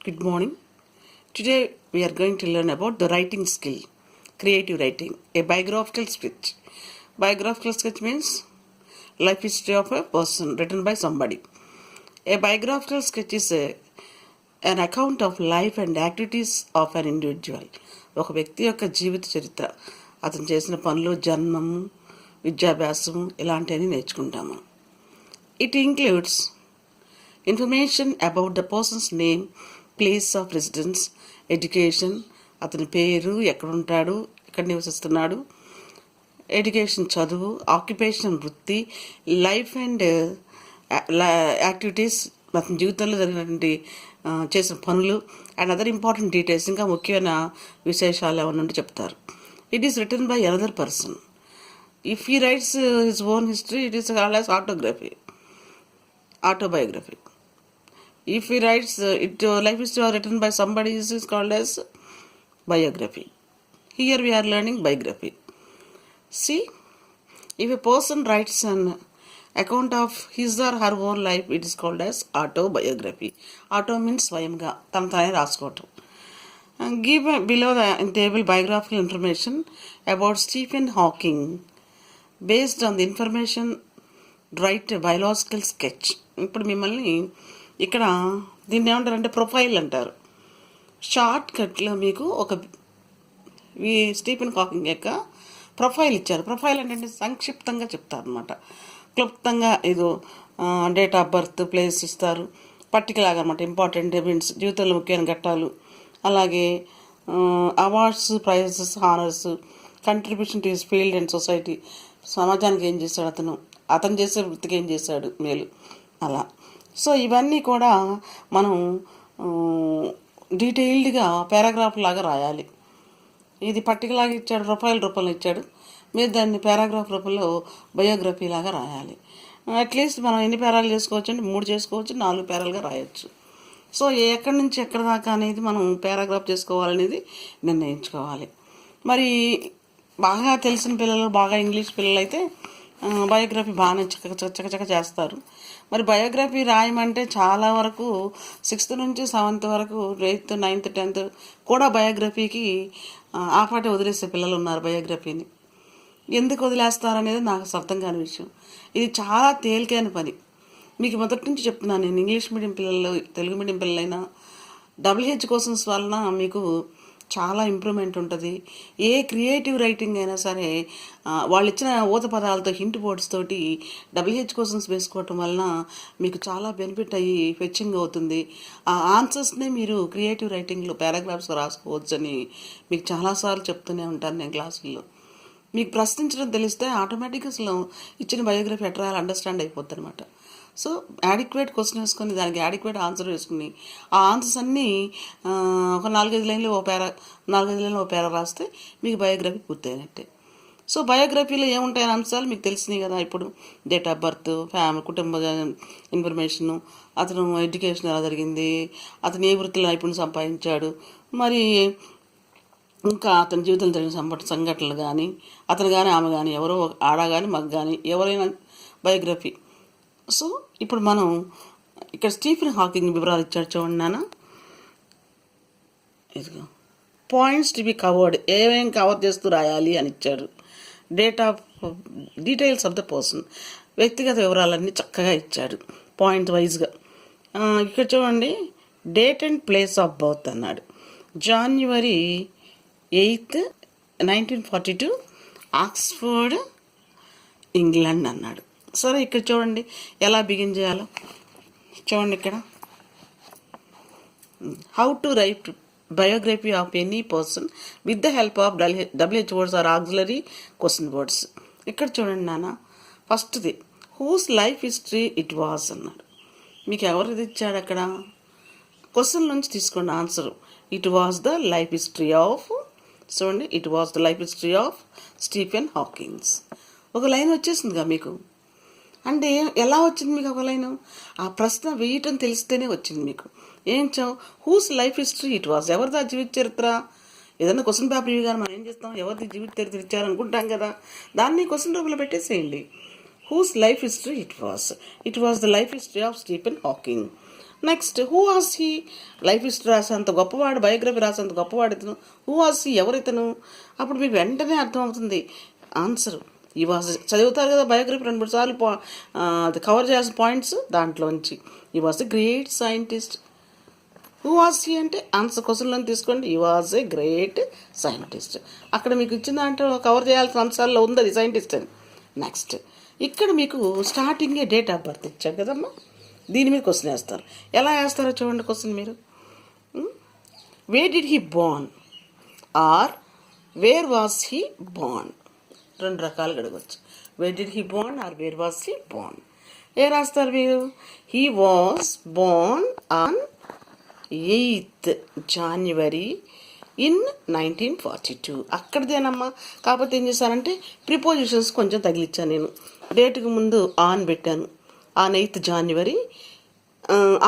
Good morning. Today we are going to learn about the writing skill, creative writing, a biographical sketch. Biographical sketch means life history of a person written by somebody. A biographical sketch is an account of life and activities of an individual. ఒక వ్యక్తి యొక్క జీవిత చరిత్ర, అతను చేసిన పనులు, జన్మము, విద్యాభ్యాసము ఇలాంటివన్నీ నేర్చుకుంటాము. It includes information about the persons name, place of residence, education, అతని పేరు, ఎక్కడుంటాడు, ఎక్కడ నివసిస్తున్నాడు, ఎడ్యుకేషన్ చదువు, ఆక్యుపేషన్ వృత్తి, లైఫ్ అండ్ యాక్టివిటీస్, అతని జీవితంలో జరిగినటువంటి చేసిన పనులు అండ్ అదర్ ఇంపార్టెంట్ డీటెయిల్స్, ఇంకా ముఖ్యమైన విశేషాలు ఏమన్నా ఉంటే చెప్తారు. It is written by another person. If he writes his own history, it is called as autobiography. If he writes life history or written by somebody, is called as biography. Here we are learning biography. See, if a person writes an account of his or her own life, it is called as autobiography. Auto means స్వయంగా తనే రాసుకోవటం. Give below the table biographical information about Stephen Hawking. Based on the information, write a biological sketch. ఇప్పుడు మిమ్మల్ని ఇక్కడ దీన్ని ఏమంటారంటే profile అంటారు. Short కట్లో మీకు ఒక స్టీఫెన్ హాకింగ్ యొక్క ప్రొఫైల్ ఇచ్చారు. ప్రొఫైల్ అంటే సంక్షిప్తంగా చెప్తారు అనమాట. క్లుప్తంగా ఏదో డేట్ ఆఫ్ బర్త్, ప్లేస్ ఇస్తారు. పర్టికులర్గా అనమాట ఇంపార్టెంట్ ఈవెంట్స్, జీవితంలో ముఖ్యమైన ఘట్టాలు, అలాగే awards, prizes, honours, contribution to his field and society, సమాజానికి ఏం చేశాడు అతను చేసే వృత్తికి ఏం చేశాడు మేలు, అలా. సో ఇవన్నీ కూడా మనం డీటెయిల్డ్గా పారాగ్రాఫ్ లాగా రాయాలి. ఇది పర్టికులర్గా ఇచ్చాడు, ప్రొఫైల్ రూపంలో ఇచ్చాడు, మీరు దాన్ని పారాగ్రాఫ్ రూపంలో బయోగ్రఫీ లాగా రాయాలి. అట్లీస్ట్ మనం ఎన్ని పేరాలు చేసుకోవచ్చు అంటే 3 చేసుకోవచ్చు, 4 పేరాలుగా రాయొచ్చు. సో ఎక్కడి నుంచి ఎక్కడి దాకా అనేది మనం పారాగ్రాఫ్ చేసుకోవాలనేది నిర్ణయించుకోవాలి. మరి బాగా తెలిసిన పిల్లలు, బాగా ఇంగ్లీష్ పిల్లలు అయితే బయోగ్రఫీ బాగానే చక్కచక్క చేస్తారు. మరి బయోగ్రఫీ రాయమంటే చాలా వరకు 6th నుంచి 7th వరకు, 8th, 9th, 10th కూడా బయోగ్రఫీకి ఆపాటే వదిలేసే పిల్లలు ఉన్నారు. బయోగ్రఫీని ఎందుకు వదిలేస్తారనేది నాకు అర్థం కాని విషయం. ఇది చాలా తేలికైన పని. మీకు మొదటి నుంచి చెప్తున్నాను నేను, ఇంగ్లీష్ మీడియం పిల్లలు, తెలుగు మీడియం పిల్లలైనా WH క్వశ్చన్స్ వలన మీకు చాలా ఇంప్రూవ్మెంట్ ఉంటుంది. ఏ క్రియేటివ్ రైటింగ్ అయినా సరే వాళ్ళు ఇచ్చిన ఊత పదాలతో, హింట్ బోర్డ్స్ తోటి WH క్వశ్చన్స్ వేసుకోవటం వలన మీకు చాలా బెనిఫిట్ అయ్యి ఫెచ్చింగ్ అవుతుంది. ఆ ఆన్సర్స్నే మీరు క్రియేటివ్ రైటింగ్లో పారాగ్రాఫ్స్ రాసుకోవచ్చు అని మీకు చాలాసార్లు చెప్తూనే ఉంటాను నేను క్లాసుల్లో. మీకు ప్రశ్నించడం తెలిస్తే ఆటోమేటిక్గా అసలు ఇచ్చిన బయోగ్రఫీ ఎట్లా అండర్స్టాండ్ అయిపోద్ది అనమాట. సో యాడిక్వేట్ క్వశ్చన్ వేసుకొని దానికి యాడిక్వేట్ ఆన్సర్ వేసుకుని ఆ ఆన్సర్స్ అన్నీ ఒక 4-5 లైన్లు ఓ పేరా రాస్తే మీకు బయోగ్రఫీ పూర్తయినట్టే. సో బయోగ్రఫీలో ఏముంటాయని అంశాలు మీకు తెలిసినాయి కదా. ఇప్పుడు డేట్ ఆఫ్ బర్త్, ఫ్యామిలీ, కుటుంబ ఇన్ఫర్మేషను, అతను ఎడ్యుకేషన్ ఎలా జరిగింది, అతను ఏ వృత్తిలో నైపుణ్యం సంపాదించాడు, మరి ఇంకా అతని జీవితంలో జరిగిన సంఘటనలు కానీ, అతను కానీ ఆమె కానీ, ఎవరో ఆడ కానీ మగ కానీ ఎవరైనా బయోగ్రఫీ. సో ఇప్పుడు మనం ఇక్కడ స్టీఫెన్ హాకింగ్ వివరాలు ఇచ్చాడు చూడండి నాన్న. ఇదిగో పాయింట్స్ టు బి కవర్డ్, ఏమేమి కవర్ చేస్తూ రాయాలి అని ఇచ్చాడు. డీటెయిల్స్ ఆఫ్ ద పర్సన్, వ్యక్తిగత వివరాలన్నీ చక్కగా ఇచ్చాడు పాయింట్ వైజ్గా. ఇక్కడ చూడండి, date and place of birth అన్నాడు. January 8th, 1942, ఆక్స్ఫర్డ్, ఇంగ్లాండ్ అన్నాడు. సరే ఇక్కడ చూడండి ఎలా బిగిన్ చేయాలో చూడండి. ఇక్కడ how to write biography of any person with the help of WH words or auxiliary question words. ఇక్కడ చూడండి నాన్న, ఫస్ట్ది whose life history it was అన్నాడు. మీకు ఎవరిది ఇచ్చాడు అక్కడ? క్వశ్చన్ నుంచి తీసుకోండి answer. It was the life history of, చూడండి, it was the life history of Stephen Hawking's. ఒక లైన్ వచ్చేసిందిగా మీకు. అంటే ఎలా వచ్చింది మీకు ఒక లైను? ఆ ప్రశ్న వేయటం తెలిస్తేనే వచ్చింది మీకు. ఏం చావు, whose life history it was, ఎవరిది ఆ జీవిత చరిత్ర? ఏదైనా క్వశ్చన్ పేపర్ ఇవి కానీ మనం ఏం చేస్తాం, ఎవరిది జీవిత చరిత్ర ఇచ్చారనుకుంటాం కదా, దాన్ని క్వశ్చన్ రూపంలో పెట్టేసేయండి. Whose life history it was the life history of Stephen Hawking. Next who was he, life history రాసేంత గొప్పవాడు, బయోగ్రఫీ రాసేంత గొప్పవాడు ఇతను. హూ వాస్ హీ, ఎవరితను? అప్పుడు మీకు వెంటనే అర్థమవుతుంది ఆన్సర్. ఈ వాస్ చదువుతారు కదా బయోగ్రఫీ 2-3 సార్లు అది కవర్ చేయాల్సిన పాయింట్స్ దాంట్లోంచి. ఈ was a great scientist. Who was he అంటే ఆన్సర్ క్వశ్చన్లో తీసుకోండి. ఈ వాజ్ ఏ గ్రేట్ సైంటిస్ట్. అక్కడ మీకు ఇచ్చిన దాంట్లో కవర్ చేయాల్సిన అంశాల్లో ఉంది అది సైంటిస్ట్ అని. నెక్స్ట్ ఇక్కడ మీకు స్టార్టింగే డేట్ ఆఫ్ బర్త్ ఇచ్చారు కదమ్మా, దీని మీద క్వశ్చన్ వేస్తారు. ఎలా వేస్తారో చూడండి క్వశ్చన్ మీరు. Where did he born or where was he born, 2 రకాలుగా అడగచ్చు. Where did he born or where was he born. ఏ రాస్తారు మీరు? He was born on 8th January in 1942. అక్కడిదేనమ్మా. కాకపోతే ఏం చేశానంటే ప్రిపోజిషన్స్ కొంచెం తగిలిచ్చాను నేను. డేట్కి ముందు ఆన్ పెట్టాను, ఆన్ 8th January.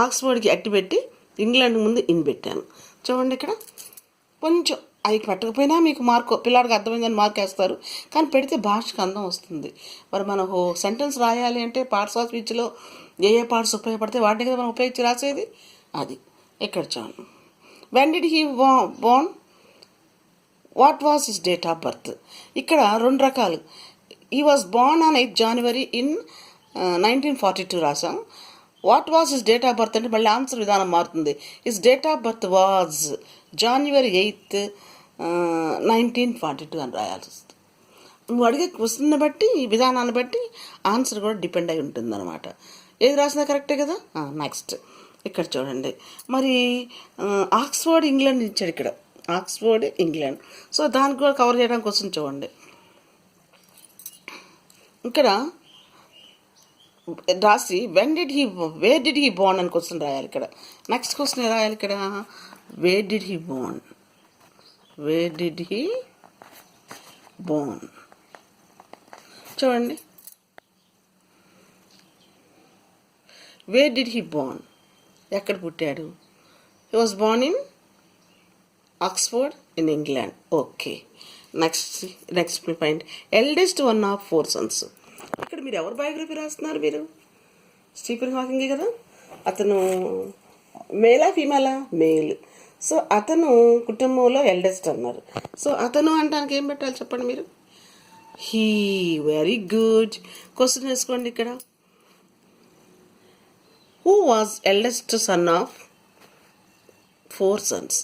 ఆక్స్ఫర్డ్కి అట్టి పెట్టి ఇంగ్లాండ్ ముందు ఇన్ పెట్టాను. చూడండి ఇక్కడ కొంచెం అవి పెట్టకపోయినా మీకు మార్కు, పిల్లాడికి అర్థమైందని మార్క్ వేస్తారు. కానీ పెడితే భాషకు అందం వస్తుంది. మరి మనం సెంటెన్స్ రాయాలి అంటే పార్ట్స్ ఆఫ్ స్పీచ్లో ఏ పార్ట్స్ ఉపయోగపడితే వాటిని కదా మనం ఉపయోగించి రాసేది. అది ఇక్కడ చూడండి. When did he Born, what was his date of birth. ఇక్కడ 2 రకాలు. He was Born on 8th January in 1942 రాసాం. What was his date of birth అంటే మళ్ళీ ఆన్సర్ విధానం మారుతుంది. His date of birth was January 8th 1942 అని రాయాల్సి వస్తుంది. నువ్వు అడిగే క్వశ్చన్ని బట్టి, ఈ విధానాన్ని బట్టి ఆన్సర్ కూడా డిపెండ్ అయి ఉంటుంది అనమాట. ఏది రాసినా కరెక్టే కదా. నెక్స్ట్ ఇక్కడ చూడండి. మరి ఆక్స్ఫర్డ్ ఇంగ్లాండ్ ఇచ్చాడు ఇక్కడ, ఆక్స్ఫర్డ్ ఇంగ్లాండ్. సో దానికి కూడా కవర్ చేయడానికి క్వశ్చన్ చూడండి. ఇక్కడ రాసి వేర్ డిడ్ హీ బోర్న్ అని క్వశ్చన్ రాయాలి ఇక్కడ. నెక్స్ట్ క్వశ్చన్ రాయాలి ఇక్కడ, wear did he Born, wear did he Born. చూడండి, వేర్ డిడ్ హీ బోర్న్, ఎక్కడ పుట్టాడు? He was Born in Oxford in England. Okay. Next point, eldest 1 of 4 sons. ఇక్కడ మీరు ఎవరు బయోగ్రఫీ రాస్తున్నారు? మీరు స్టీఫెన్ హాకింగే కదా. అతను మేలా ఫీమేలా? మేల్. సో అతను కుటుంబంలో ఎల్డెస్ట్ అన్నారు. సో అతను అంటానికి ఏం పెట్టాలి చెప్పండి మీరు? హీ. Very good. క్వశ్చన్ వేసుకోండి ఇక్కడ. Who was eldest son of 4 sons.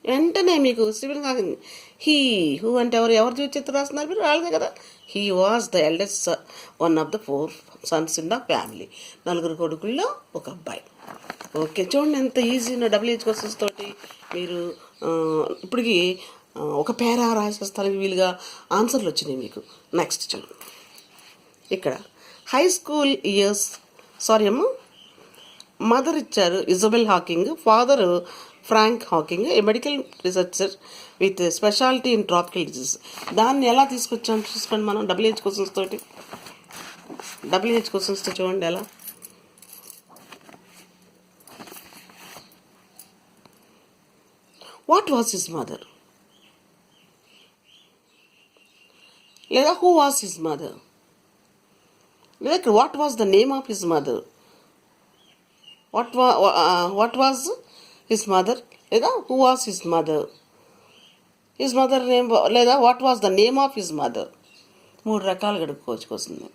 వెంటనే మీకు స్టీఫెన్ హాకింగ్ హీ, హూ అంటే ఎవరు చూచి రాస్తున్నారు మీరు? రాలేదే కదా. He was the eldest 1 of the 4 sons in the family. 4 కొడుకుల్లో ఒక అబ్బాయి. ఓకే, చూడండి ఎంత ఈజీ ఉన్న WH క్వశ్చన్స్ తోటి మీరు ఇప్పటికి ఒక పేరా రాసేస్తానికి వీలుగా ఆన్సర్లు వచ్చినాయి మీకు. నెక్స్ట్ చూడండి ఇక్కడ హై స్కూల్ ఇయర్స్. సారీ అమ్మ, మదర్ ఇచ్చారు Isabel Hawking, father Frank Hawking, a medical researcher with speciality in tropical disease. దాన్ని ఎలా తీసుకొచ్చాము చూసుకోండి మనం WH క్వశ్చన్స్ తోటి. WH క్వశ్చన్స్తో చూడండి ఎలా. వాట్ వాజ్ హిస్ మదర్, లేదా హూ వాజ్ హిస్ మదర్, లేదా what was the name of his mother. What was his mother, లేదా who was his mother, his mother name, లేదా what was the name of his mother. 3 రకాలుగా అడుక్కోవచ్చు వస్తుంది.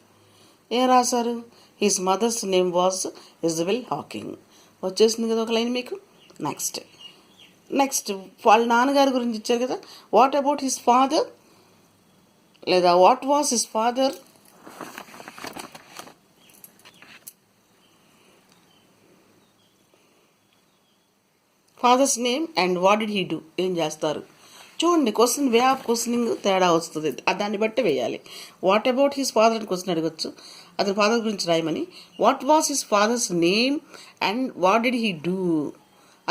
ఏం రాశారు? His mother's name was Isabel Hawking. వచ్చేసింది కదా ఒక line మీకు. నెక్స్ట్ వాళ్ళ నాన్నగారి గురించి ఇచ్చారు కదా. వాట్ అబౌట్ హిస్ ఫాదర్, లేదా what was his father. Father's name and what did he do. ఏం చేస్తారు చూడండి. క్వశ్చన్ వే ఆఫ్ క్వశ్చనింగ్ తేడా వస్తుంది, దాన్ని బట్టి వేయాలి. వాట్ అబౌట్ హిస్ ఫాదర్ అని క్వశ్చన్ అడగచ్చు, అతని ఫాదర్ గురించి రాయమని. What was his father's name and what did he do,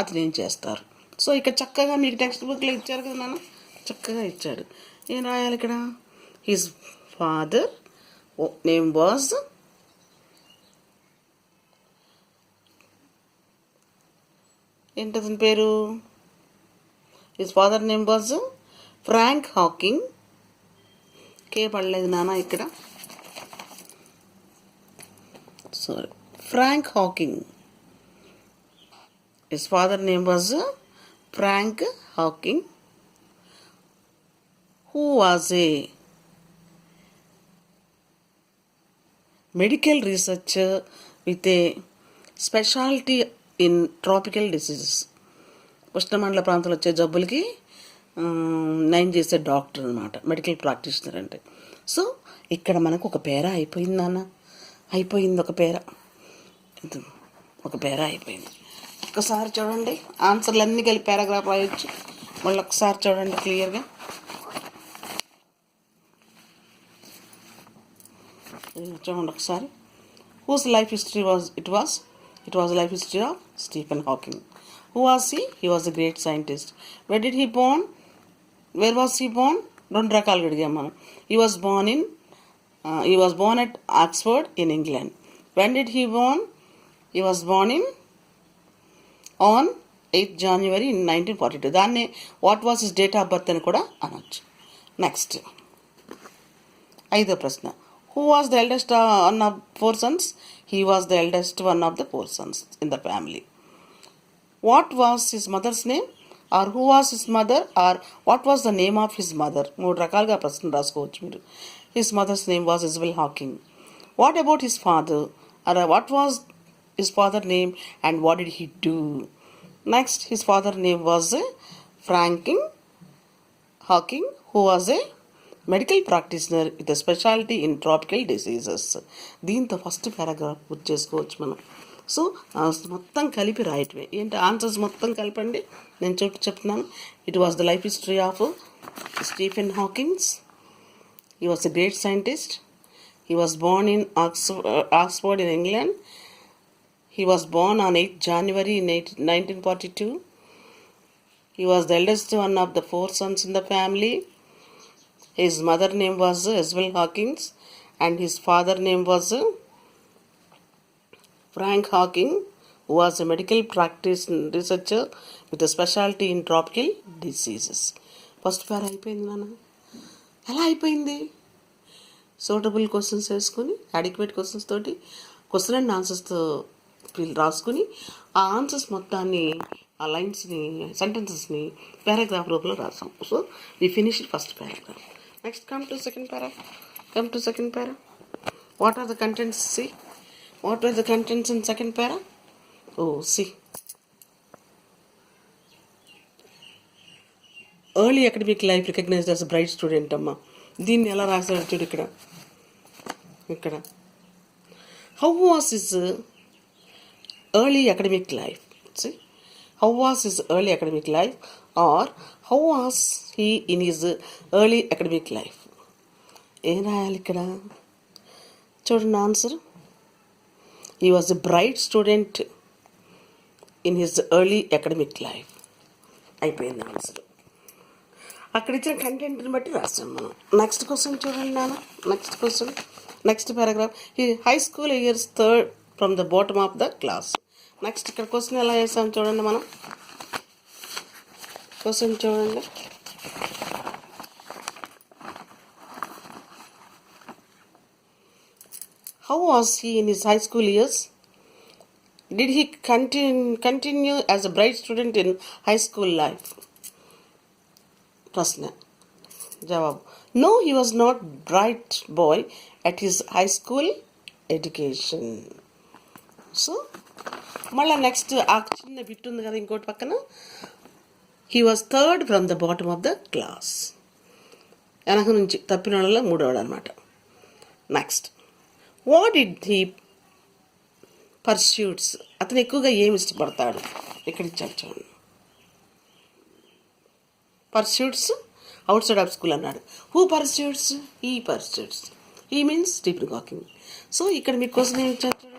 అతను ఏం చేస్తారు. సో ఇక్కడ చక్కగా మీకు టెక్స్ట్ బుక్లో ఇచ్చారు కదా నాన్న, చక్కగా ఇచ్చాడు. ఏం రాయాలి ఇక్కడ? హిస్ ఫాదర్ నేమ్ వాజ్, ఏంటి అతని పేరు? His father name was Frank Hawking. కే పడలేదు నాన్న ఇక్కడ, sorry, Frank Hawking. His father name was Frank Hawking, who was a medical researcher with a specialty in tropical diseases. ఉష్ణమండల ప్రాంతంలో వచ్చే జబ్బులకి నయం చేసే డాక్టర్ అనమాట, మెడికల్ ప్రాక్టీషనర్ అంటే. సో ఇక్కడ మనకు ఒక పేర అయిపోయింది నాన్న, అయిపోయింది ఒక పేర అయిపోయింది. ఒకసారి చూడండి, ఆన్సర్లు అన్నీ కలిపి పారాగ్రాఫ్ రాయొచ్చు. మళ్ళీ ఒకసారి చూడండి క్లియర్గా. చూడండి ఒకసారి. Whose life history it was life history of Stephen Hawking. Who was he? He was a great scientist. Where did he born? Where was he born? రెండు రకాలుగా అడిగాం మనం. He was born at Oxford in England. When did he born? He was born on 8th January in 1942. దాన్ని what was his date of birth అని కూడా అనొచ్చు. Next 5వ ప్రశ్న. Who was the eldest one of 4 sons? He was the eldest one of the 4 sons in the family. What was his mother's name? Or who was his mother? Or what was the name of his mother? 3 రకాలుగా ప్రశ్న రాసుకోవచ్చు మీరు. His mother's name was Isabel Hawking. What about his father? Or what was his father's name and what did he do? Next, his father's name was Frank Hawking, who was a medical practitioner with speciality in tropical diseases. దీంతో first paragraph పూర్తి చేసుకోవచ్చు మనం. So మొత్తం కలిపి రాయటమే. ఏంటి answers మొత్తం కలిపండి, నేను చెప్తున్నాను. It was the life history of Stephen Hawking's. He was a great scientist. He was Born in Oxford in England. He was Born on 8th January in 1942. He was the eldest one of the 4 sons in the family. His mother name was Isabel Hawkins and his father name was Frank Hawking, who was a medical practice researcher with a specialty in tropical diseases. First పేర అయిపోయింది నాన్న. ఎలా అయిపోయింది? Suitable questions వేసుకొని, adequate questions తోటి, question and ఆన్సర్స్తో రాసుకుని, ఆ answers మొత్తాన్ని, ఆ లైన్స్ని, సెంటెన్సెస్ని పారాగ్రాఫ్ రూపంలో రాసాం. So we finish first paragraph. Next, come to second para. What are the contents? See, what were the contents in second para? Oh, see. Early academic life recognized as a bright student. Amma, దీన్ని ఎలా రాశాడు చూడు ఇక్కడ. How was his early academic life? See, how was his early academic life, or how was he in his early academic life? ఏం రాయాలి ఇక్కడ చూడండి answer. He was a bright student in his early academic life. అయిపోయింది answer. అక్కడ ఇచ్చిన కంటెంట్ని బట్టి రాసాం మనం. నెక్స్ట్ క్వశ్చన్ చూడండి నాన్న. Next paragraph. He high school years 3rd from the bottom of the class. Next ఇక్కడ క్వశ్చన్ ఎలా వేసాం చూడండి మనం. క్వశ్చన్ చూడండి. How was he in his high school years? Did he continue as a bright student in high school life? ప్రశ్న జవాబు. No, he was not bright boy at his high school education. So మళ్ళీ next ఆ చిన్న bit ఉంది కదా ఇంకోటి పక్కన. He was 3rd from the bottom of the class. వెనక నుంచి తప్పిన వాళ్ళలో 3వవాడు అనమాట. Next, what did he pursuits? అతను ఎక్కువగా ఏమి ఇష్టపడతాడు? ఇక్కడ ఇచ్చాడు చూడండి. Pursuits outside of school అన్నాడు. Who pursuits? He pursuits. He means Stephen Hawking. So ఇక్కడ మీకు క్వశ్చన్ ఏమి ఇచ్చారు చూడండి.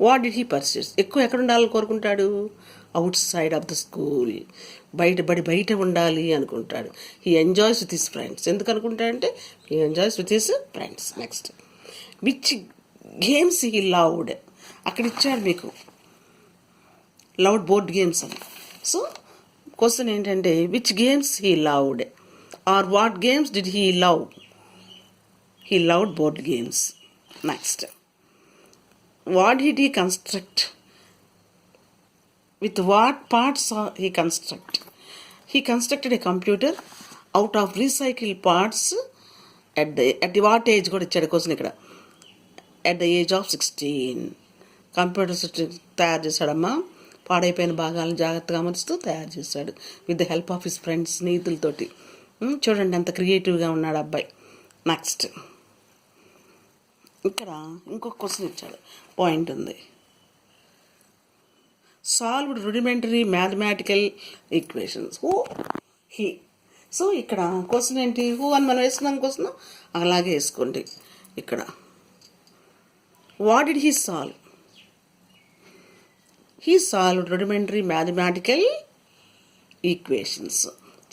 What did he pursuits? ఎక్కువ ఎక్కడ ఉండాలని కోరుకుంటాడు? Outside of the school, బయట ఉండాలి అనుకుంటాడు. He enjoys with his friends. ఎందుకు అనుకుంటాడంటే he enjoys with his friends. Next, which games he loved? అక్కడ ఇచ్చాడు మీకు లవ్డ్ బోర్డ్ గేమ్స్ అని. సో క్వశ్చన్ ఏంటంటే which games he loved or what games did he love? He loved board games. Next, what did he construct? With what parts he construct? He constructed a computer out of recycled parts at the what age కూడా ఇచ్చాడు question ఇక్కడ. At the age of 16. Computers తయారు చేశాడమ్మా. పాడైపోయిన భాగాలను జాగ్రత్తగా అమర్చుతూ తయారు చేశాడు with the help of his friends, స్నేహితులతోటి. చూడండి ఎంత క్రియేటివ్గా ఉన్నాడు అబ్బాయి. నెక్స్ట్ ఇక్కడ ఇంకొక క్వశ్చన్ ఇచ్చాడు, పాయింట్ ఉంది. Solved rudimentary mathematical equations. Who? He. So ఇక్కడ క్వశ్చన్ ఏంటి? హూ అని మనం వేసుకున్నాం క్వశ్చన్, అలాగే వేసుకోండి. ఇక్కడ what did he solve? He solved rudimentary mathematical equations.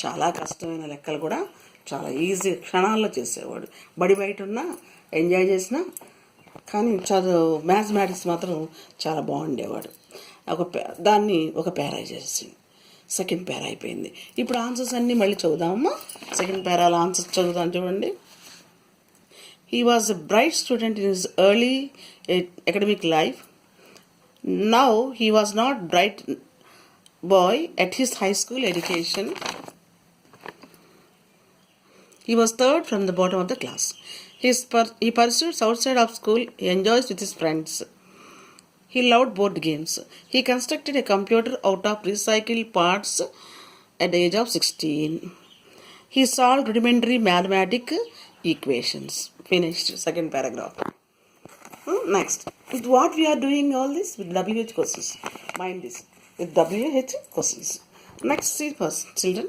చాలా కష్టమైన లెక్కలు కూడా చాలా ఈజీ క్షణాల్లో చేసేవాడు. బడి బయట ఉన్నా ఎంజాయ్ చేసినా, కానీ చదువు మ్యాథమెటిక్స్ మాత్రం చాలా బాగుండేవాడు. దాన్ని ఒక పేరా చేసి సెకండ్ పేరా అయిపోయింది. ఇప్పుడు ఆన్సర్స్ అన్నీ మళ్ళీ చదువుదామమ్మా. సెకండ్ పేరాల ఆన్సర్స్ చదువుదాం చూడండి. He was a bright student in his early academic life. Now he was not bright boy at his high school education. He was third from the bottom of the class. He pursues outside of school. He enjoys with his friends. He loved board games. He constructed a computer out of recycled parts at the age of 16. He solved rudimentary mathematical equations. Finished. Second paragraph. Next. With what we are doing all this? With WH questions. Mind this. With WH questions. Next, see first, children.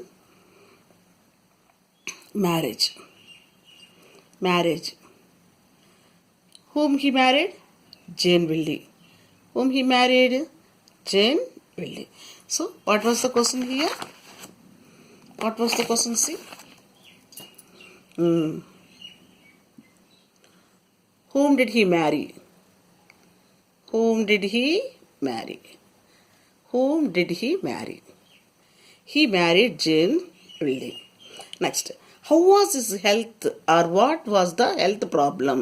Marriage. Marriage. Whom he married? Jane Wilde. Whom he married? Jane Wilde. So, what was the question here? What was the question? See? Whom did he marry? Whom did he marry? Whom did he marry? He married Jane Wilde. Next. How was his health, or what was the health problem?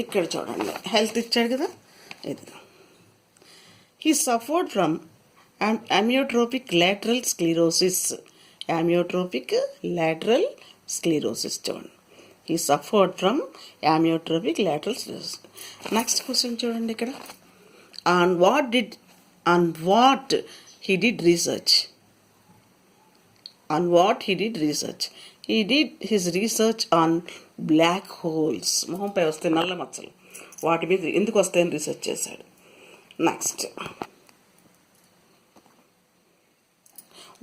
ఇక్కడ చూడండి, health ఇచ్చాడు కదా, ఇది. He suffered from amyotrophic lateral sclerosis. Amyotrophic lateral sclerosis. చూడండి. He suffered from amyotrophic lateral sclerosis. Next question చూడండి ఇక్కడ. On what he did research. On what he did research. He did his research on black holes. మొహంపై వస్తే నల్ల మచ్చలు, వాటి మీద ఎందుకు వస్తాయని రీసెర్చ్ చేశాడు. Next,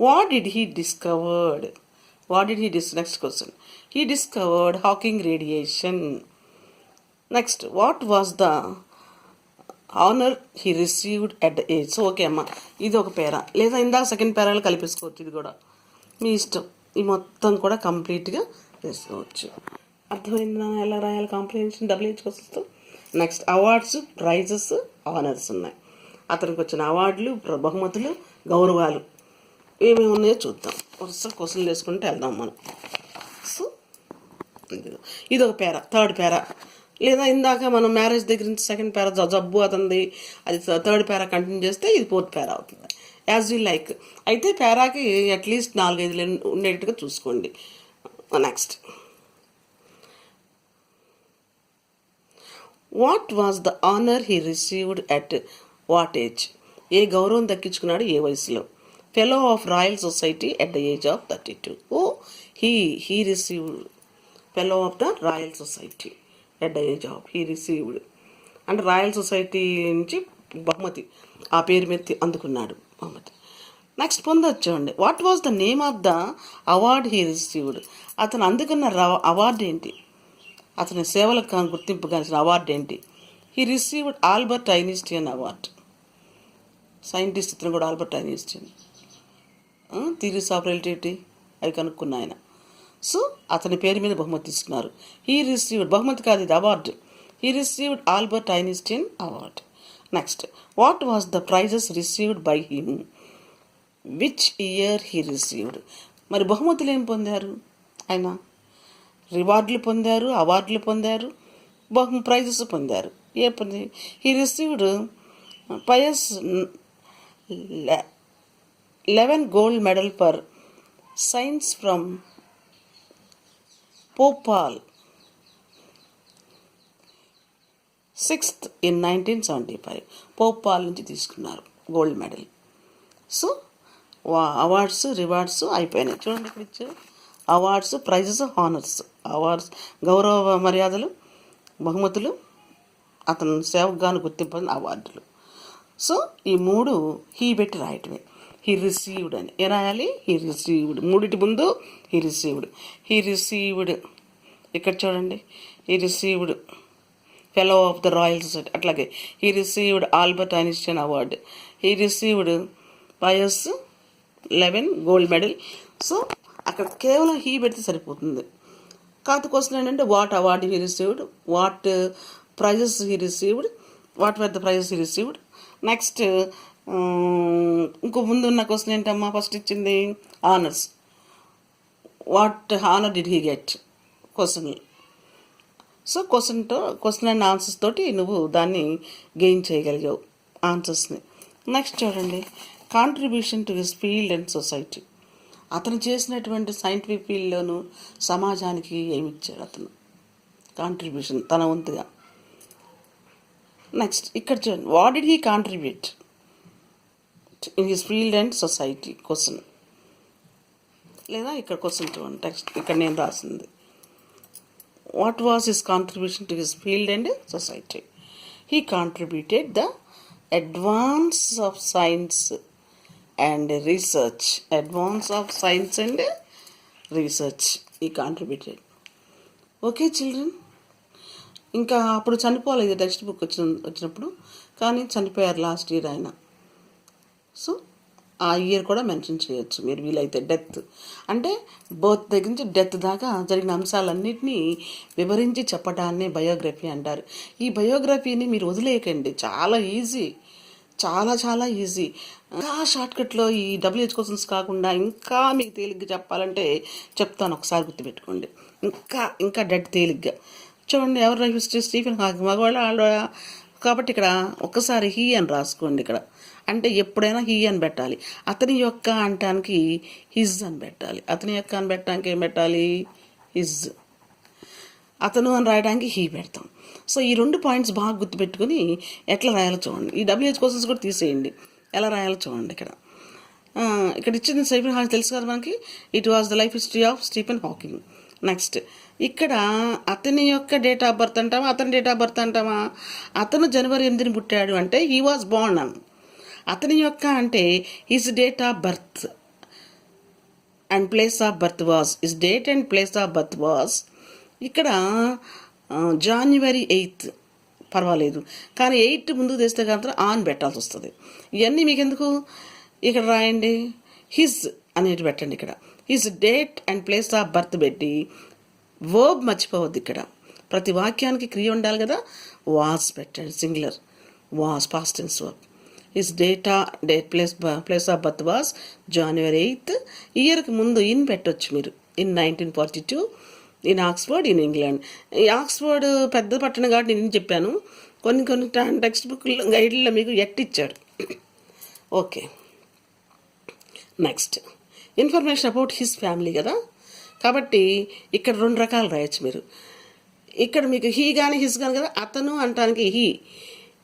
what did he discovered? Next question. He discovered Hawking radiation. Next, what was the honor he received at the age? So okay అమ్మా, ఇది ఒక పేరా, లేదా ఇందాక సెకండ్ పేరాలో కలిపేసుకోవచ్చు. ఇది కూడా మీ ఇష్టం. ఈ మొత్తం కూడా కంప్లీట్గా వేసుకోవచ్చు. అర్థమైందా ఎలా రాయాలి కాంప్రిహెన్షన్ WH క్వశ్చన్స్తో? నెక్స్ట్, అవార్డ్స్, ప్రైజెస్, ఆనర్స్ ఉన్నాయి. అతనికి వచ్చిన అవార్డులు, బహుమతులు, గౌరవాలు ఏమేమి ఉన్నాయో చూద్దాం. ఒకసారి క్వశ్చన్లు వేసుకుంటే వెళ్దాం మనం. సో ఇది ఒక పేరా, థర్డ్ పేరా, లేదా ఇందాక మనం మ్యారేజ్ దగ్గర నుంచి సెకండ్ పేరా జబ్బు అతనిది, అది థర్డ్ పేరా కంటిన్యూ చేస్తే ఇది ఫోర్త్ పేరా అవుతుంది. As you like. అయితే పేరాకి అట్లీస్ట్ 4-5 ఉండేట్టుగా చూసుకోండి. Next, what was the honour he received at what age? ఏ గౌరవం దక్కించుకున్నాడు ఏ వయసులో? Fellow of royal society at the age of 32. He received fellow of the royal society at the age of he received. అంటే royal society నుంచి బహుమతి ఆ పేరు మీద అందుకున్నాడు బహుమతి. నెక్స్ట్, పొందొచ్చండి. What was the name of the award he received? అతను అందుకున్న అవార్డు ఏంటి? అతని సేవలకు గుర్తింపు కలిసిన అవార్డు ఏంటి? He received Albert Einstein award. Scientist ఇతను కూడా Albert Einstein. Theories of relativity అవి కనుక్కున్న ఆయన. సో అతని పేరు మీద బహుమతి ఇస్తున్నారు. హీ రిసీవ్డ్, బహుమతి కాదు ఇది, award. He received Albert Einstein award. Next, what was the prizes received by him? Which year he received? మరి బహుమతులు ఏం పొందారు ఆయన? రివార్డులు పొందారు, అవార్డులు పొందారు, ప్రైజెస్ పొందారు. ఏపది he received Pius 11 gold medal for science from Pope Paul sixth in 1975. Pope Paul నుంచి తీసుకున్నారు gold medal. So awards rewards అయిపోయినాయి. చూడండి ఇక్కడ ఇచ్చారు అవార్డ్స్, ప్రైజెస్, హానర్స్. అవార్డ్స్ గౌరవ మర్యాదలు, బహుమతులు, అతను సేవకు గాను గుర్తింపు అవార్డులు. సో ఈ 3 హీ పెట్టి రాయటమే. హీ రిసీవ్డ్ అని ఏ రాయాలి? He received. 3 ముందు హీ రిసీవ్డ్. హీ రిసీవ్డ్ ఇక్కడ చూడండి, he received fellow of the royal society. అట్లాగే he received Albert Einstein award. He received Pius 11 gold medal. So అక్కడ కేవలం హీ పెడితే సరిపోతుంది. కాదు క్వశ్చన్ ఏంటంటే what award he received, what prizes he received, what were the prizes he received. Next ఇంకో ముందు ఉన్న క్వశ్చన్ ఏంటమ్మా? ఫస్ట్ ఇచ్చింది honours. What honour did he get question. So question and answers తోటి నువ్వు దాన్ని గెయిన్ చేయగలిగావు ఆన్సర్స్ని. నెక్స్ట్ చూడండి, contribution to his field and society. అతను చేసినటువంటి సైంటిఫిక్ ఫీల్డ్లోను సమాజానికి ఏమి ఇచ్చాడు అతను, కాంట్రిబ్యూషన్ తన వంతుగా. నెక్స్ట్ ఇక్కడ చూడండి, what did he contribute in his field and society question. లేదా ఇక్కడ క్వశ్చన్ చూడండి, టెక్స్ట్ ఇక్కడ నేను రాసింది. What was his contribution to his field and society? He contributed the advance of science and research. Advance of science and research. He contributed. Okay, children. ఇంకా అప్పుడు చనిపోలేదు text book వచ్చినప్పుడు, కానీ చనిపోయారు లాస్ట్ ఇయర్ ఆయన. సో ఆ year కూడా mention చేయొచ్చు మీరు వీలైతే. డెత్ అంటే బర్త్ దగ్గర నుంచి డెత్ దాకా జరిగిన అంశాలన్నింటినీ వివరించి చెప్పడాన్ని బయోగ్రఫీ అంటారు. ఈ బయోగ్రఫీని మీరు వదిలేయకండి, చాలా ఈజీ, చాలా చాలా ఈజీ. ఇంకా షార్ట్కట్లో ఈ WH క్వశ్చన్స్ కాకుండా ఇంకా మీకు తేలిగ్గా చెప్పాలంటే చెప్తాను, ఒకసారి గుర్తుపెట్టుకోండి. ఇంకా డెడ్ తేలిగ్గా చూడండి. ఎవరు హిస్టరీ? Stephen Hawking. మగవాళ్ళ కాబట్టి ఇక్కడ ఒక్కసారి హీ అని రాసుకోండి. ఇక్కడ అంటే ఎప్పుడైనా హీ అని పెట్టాలి. అతని యొక్క అంటానికి హిజ్ అని పెట్టాలి. అతని యొక్క అని పెట్టడానికి ఏం పెట్టాలి? హిజ్. అతను అని రాయడానికి హీ పెడతాం. సో ఈ 2 పాయింట్స్ బాగా గుర్తుపెట్టుకుని ఎట్లా రాయాలో చూడండి. ఈ WH క్వశ్చన్స్ కూడా తీసేయండి, ఎలా రాయాలో చూడండి. ఇక్కడ ఇచ్చింది స్టీఫెన్ హాకింగ్ తెలుసు కదా మనకి. It was the life history of Stephen Hawking. Next ఇక్కడ అతని యొక్క డేట్ ఆఫ్ బర్త్ అంటామా, అతని డేట్ ఆఫ్ బర్త్ అంటామా? అతను జనవరి 8ని పుట్టాడు అంటే హీ వాజ్ బోర్న్ అని. అతని యొక్క అంటే his date of birth and place of birth was, his date and place of birth was. ఇక్కడ January 8th పర్వాలేదు, కానీ 8 ముందుకు తెస్తే కనుక ఆన్ పెట్టాల్సి వస్తుంది. ఇవన్నీ మీకు ఎందుకు, ఇక్కడ రాయండి హిజ్ అనేది పెట్టండి. ఇక్కడ his date and place of birth పెట్టి వర్బ్ మర్చిపోవద్దు. ఇక్కడ ప్రతి వాక్యానికి క్రియ ఉండాలి కదా. వాజ్ పెట్టండి, singular was, past tense verb. His date place of birth was January 8th. ఇయర్కి ముందు ఇన్ పెట్టొచ్చు మీరు. In 1942 in Oxford in England. ఈ ఆక్స్ఫర్డ్ పెద్ద పట్టణం కాబట్టి నేను చెప్పాను. కొన్ని టెక్స్ట్ బుక్లో గైడ్లో మీకు ఇచ్చాడు. Okay, next information about his family కదా. కాబట్టి ఇక్కడ 2 రకాలు రాయొచ్చు మీరు. ఇక్కడ మీకు హీ కానీ హిస్ కానీ కదా. అతను అంటానికి హీ,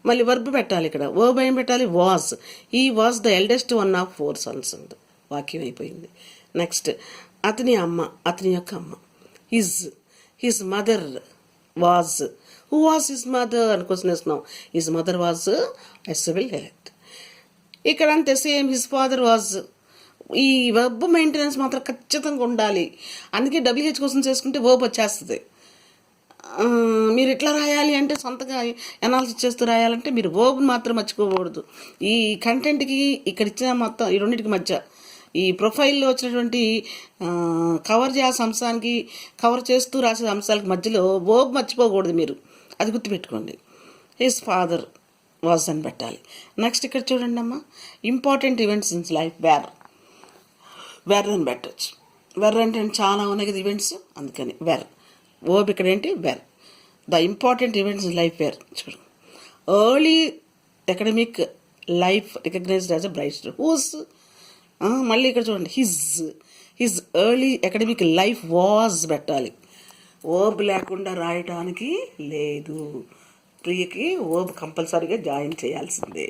మళ్ళీ వర్బ్ పెట్టాలి. ఇక్కడ వర్బ్ ఏం పెట్టాలి? Was. He was the eldest one of 4 sons. వాక్యం అయిపోయింది. నెక్స్ట్ అతని అమ్మ, అతని యొక్క అమ్మ his mother was. Who was his mother అని క్వశ్చన్ వేస్తున్నాం. His mother was a civil health. ఇక్కడ అంతే సేమ్. His father was. ఈ వర్బ్ మెయింటెనెన్స్ మాత్రం ఖచ్చితంగా ఉండాలి. అందుకే WH క్వశ్చన్స్ చేసుకుంటే వర్బ్ వచ్చేస్తుంది. మీరు ఎట్లా రాయాలి అంటే సొంతగా ఎనాలిసిస్ చేస్తూ రాయాలంటే మీరు వర్బ్ మాత్రం మర్చిపోకూడదు. ఈ కంటెంట్కి ఇక్కడ ఇచ్చిన మొత్తం ఈ రెండింటికి మధ్య ఈ ప్రొఫైల్లో వచ్చినటువంటి కవర్ చేయాల్సిన అంశానికి కవర్ చేస్తూ రాసే అంశాలకి మధ్యలో వర్బ్ మర్చిపోకూడదు మీరు, అది గుర్తుపెట్టుకోండి. హిస్ ఫాదర్ వాజ్ అని పెట్టాలి. నెక్స్ట్ ఇక్కడ చూడండి అమ్మా, important events in life where అని పెట్టచ్చు. వెర్ అంటే చాలా ఉన్నాయి కదా ఈవెంట్స్, అందుకని వెర్. వర్బ్ ఇక్కడ ఏంటి? Were. The important events in life were. చూడు early academic life recognised as a bright student. Whose మళ్ళీ ఇక్కడ చూడండి, his early academic life was పెట్టాలి. వర్బ్ లేకుండా రాయటానికి లేదు. ప్రియకి వర్బ్ కంపల్సరీగా జాయిన్ చేయాల్సిందే.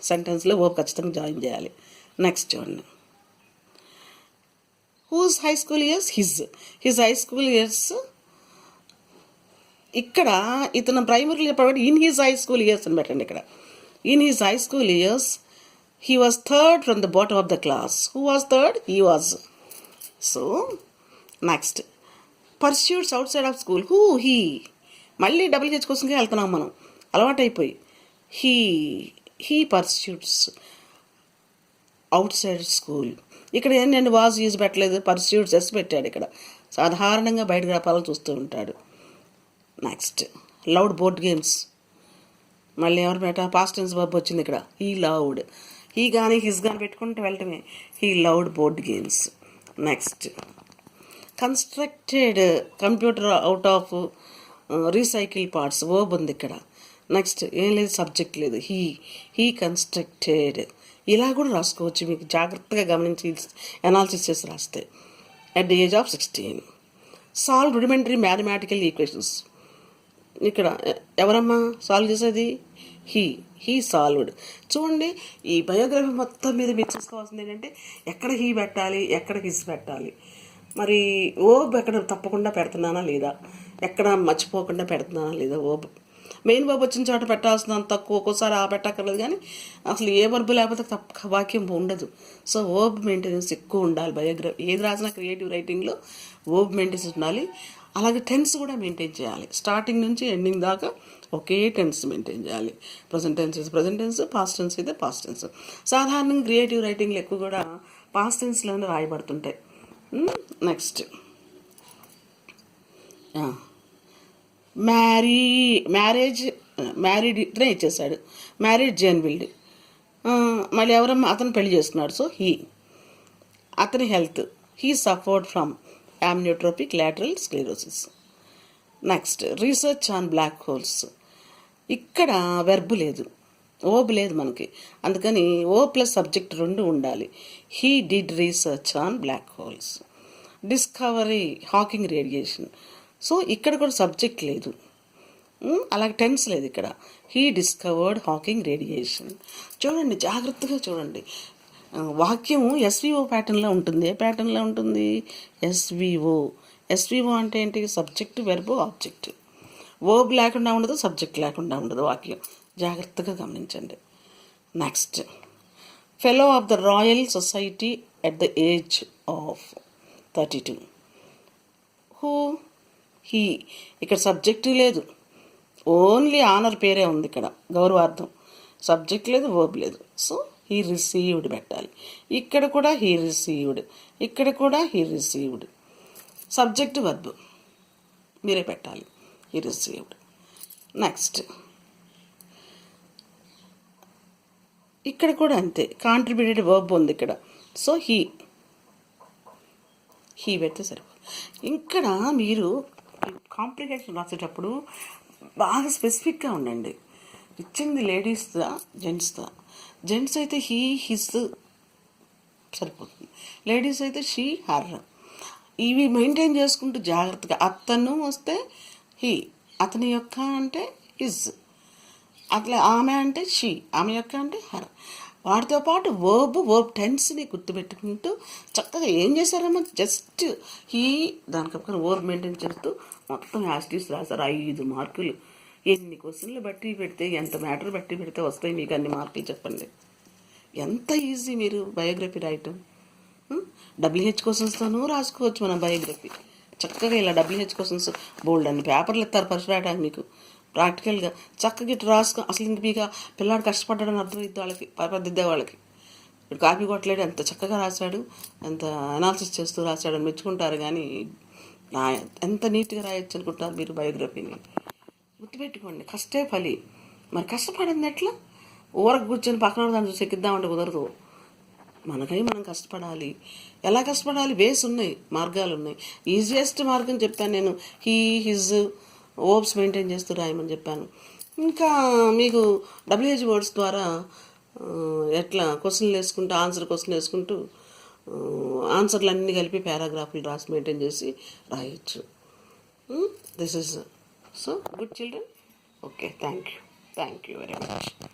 సెంటెన్స్లో వర్బ్ ఖచ్చితంగా జాయిన్ చేయాలి. నెక్స్ట్ చూడండి, whose high school years, his high school years. ఇక్కడ ఇతను ప్రైమరీలో చెప్పబడి in his high school years అని పెట్టండి. ఇక్కడ in his high school years he was third from the bottom of the class. Who was third? He was. So, next. Pursuits outside of school. Who? He. మళ్ళీ WH కోసంకే వెళ్తున్నాం మనం, అలవాటైపోయి. He pursuits outside school. ఇక్కడ ఏంటంటే was use పెట్టలేదు, pursuits s పెట్టాడు. ఇక్కడ సాధారణంగా బయట వ్యాపారాలు చూస్తూ ఉంటాడు. Next, loved board games. మళ్ళీ ఎవరు పాస్ట్ టెన్స్ వర్బ్ వచ్చింది ఇక్కడ. He loved. హీ కానీ హిస్ కానీ పెట్టుకుంటూ వెళ్ళటమే. He loved board games. Next, constructed computer out of recycle parts. Verb ఉంది ఇక్కడ. నెక్స్ట్ ఏం లేదు, సబ్జెక్ట్ లేదు. He constructed. ఇలా కూడా రాసుకోవచ్చు, మీకు జాగ్రత్తగా గమనించి అనాలిసిస్ చేసి రాస్తే. At the age of 16 solve rudimentary mathematical equations. ఇక్కడ ఎవరమ్మా సాల్వ్ చేసేది? He solved. చూడండి, ఈ బయోగ్రఫీ మొత్తం మీద మీరు చూసుకోవాల్సింది ఏంటంటే ఎక్కడ హీ పెట్టాలి, ఎక్కడ హిస్ పెట్టాలి. మరి ఓబ్ ఎక్కడ తప్పకుండా పెడుతున్నానా లేదా, ఎక్కడ మర్చిపోకుండా పెడుతున్నానా లేదా. ఓబ్ మెయిన్ వర్బ్ వచ్చిన చోట పెట్టాల్సినంత తక్కువ, ఒక్కోసారి పెట్టక్కర్లేదు. కానీ అసలు ఏ వర్బ్ లేకపోతే తప్ప వాక్యం ఉండదు. సో వర్బ్ మెయింటెనెన్స్ ఎక్కువ ఉండాలి బయోగ్రఫీ. ఏది రాసినా క్రియేటివ్ రైటింగ్లో వర్బ్ మెయింటెనెన్స్ ఉండాలి. అలాగే టెన్స్ కూడా మెయింటైన్ చేయాలి. స్టార్టింగ్ నుంచి ఎండింగ్ దాకా ఒకే టెన్స్ మెయింటైన్ చేయాలి. ప్రజెంట్ టెన్స్ అయితే ప్రజెంట్ టెన్స్, పాస్ట్ టెన్స్ అయితే పాస్ట్ టెన్స్. సాధారణంగా క్రియేటివ్ రైటింగ్లు ఎక్కువ కూడా పాస్ట్ టెన్స్లోనే రాయబడుతుంటాయి. నెక్స్ట్, మ్యారీడ్ ఇతనే ఇచ్చేసాడు. మ్యారీడ్ జేన్ బిల్డ్. మళ్ళీ ఎవరమ్మా అతను పెళ్లి చేసుకున్నాడు. సో అతని health. He suffered from amyotrophic lateral sclerosis. Next, research on black holes. ఇక్కడ వెర్బ్ లేదు, ఓబ్ లేదు మనకి, అందుకని ఓ ప్లస్ సబ్జెక్ట్ రెండు ఉండాలి. He did research on black holes. Discovery Hawking radiation. So ఇక్కడ కూడా సబ్జెక్ట్ లేదు, అలాగే టెన్స్ లేదు ఇక్కడ. He discovered Hawking radiation. చూడండి, జాగ్రత్తగా చూడండి. వాక్యము ఎస్విఓ ప్యాటర్న్లో ఉంటుంది. ఏ ప్యాటర్న్లో ఉంటుంది? ఎస్విఓ అంటే ఏంటి? Subject, verb, object. వర్బ్ లేకుండా ఉండదు, సబ్జెక్ట్ లేకుండా ఉండదు వాక్యం. జాగ్రత్తగా గమనించండి. Next, fellow of the royal society at the age of 32. He. ఇక్కడ సబ్జెక్టు లేదు, ఓన్లీ ఆనర్ పేరే ఉంది ఇక్కడ, గౌరవార్థం. సబ్జెక్ట్ లేదు, వర్బ్ లేదు. సో హీ రిసీవ్డ్ పెట్టాలి. ఇక్కడ కూడా హీ రిసీవ్డ్, ఇక్కడ కూడా హీ రిసీవ్డ్. సబ్జెక్ట్, వర్బ్ మీరే పెట్టాలి. He received. నెక్స్ట్, ఇక్కడ కూడా అంతే, కాంట్రిబ్యూటెడ్ వర్బ్ ఉంది ఇక్కడ. సో హీ పెడితే సరిపోదు. ఇక్కడ మీరు కాంప్లికేషన్ రాసేటప్పుడు బాగా స్పెసిఫిక్గా ఉండండి. ఇచ్చింది లేడీస్దా, జెంట్స్దా. జెంట్స్ అయితే హీ, హిస్ సరిపోతుంది. లేడీస్ అయితే షీ, హర్. ఇవి మెయింటైన్ చేసుకుంటూ జాగ్రత్తగా. అతను వస్తే హీ, అతని యొక్క అంటే హిజ్, అట్లా ఆమె అంటే షీ, ఆమె యొక్క అంటే హర్. వాటితో పాటు వర్బ్ టెన్స్ని గుర్తుపెట్టుకుంటూ చక్కగా ఏం చేశారమ్మా, జస్ట్ హీ దానికి ఒక వర్బ్ మెయింటైన్ చేస్తూ మొత్తం యాస్టీస్ రాశారు. 5 మార్కులు. ఎన్ని క్వశ్చన్లు బట్టి పెడితే, ఎంత మ్యాటర్ బట్టి పెడితే వస్తాయి మీకు అన్ని మార్కులు చెప్పండి. ఎంత ఈజీ మీరు బయోగ్రఫీ రాయటం. WH క్వశ్చన్స్తోనూ రాసుకోవచ్చు మనం బయోగ్రఫీ. చక్కగా ఇలా WH క్వశ్చన్స్ బోల్డ్ అన్ని పేపర్లు ఇస్తారు పరిచి రాయడానికి మీకు. ప్రాక్టికల్గా చక్కగా ఇటు రాసుకో. అసలు ఇంక మీకు పిల్లాడు కష్టపడ్డాడని అర్థమైద్ది వాళ్ళకి, పదిద్దే వాళ్ళకి. ఇప్పుడు కాపీ కొట్టలేడు, ఎంత చక్కగా రాశాడు, ఎంత అనాలిసిస్ చేస్తూ రాశాడు అని మెచ్చుకుంటారు. కానీ ఎంత నీట్గా రాయొచ్చు అనుకుంటారు మీరు బయోగ్రఫీని. గుర్తుపెట్టుకోండి, కష్టే ఫలి. మరి కష్టపడింది ఎట్లా? ఊరకు కూర్చొని పక్కన దాన్ని చూసి ఎక్కిద్దామంటే కుదరదు. మనకై మనం కష్టపడాలి. ఎలా కష్టపడాలి? వేస్ ఉన్నాయి, మార్గాలు ఉన్నాయి. ఈజియెస్ట్ మార్గం చెప్పాను నేను. హీ, హిజ్, ఓబ్స్ మెయింటైన్ చేస్తూ రాయమని చెప్పాను. ఇంకా మీకు డబ్ల్యూహెచ్ వర్డ్స్ ద్వారా ఎట్లా క్వశ్చన్లు వేసుకుంటూ ఆన్సర్ క్వశ్చన్ వేసుకుంటూ ఆన్సర్లు అన్నీ కలిపి పారాగ్రాఫ్లు రాసి మెయింటైన్ చేసి రాయొచ్చు. This is so good children. Okay, thank you very much.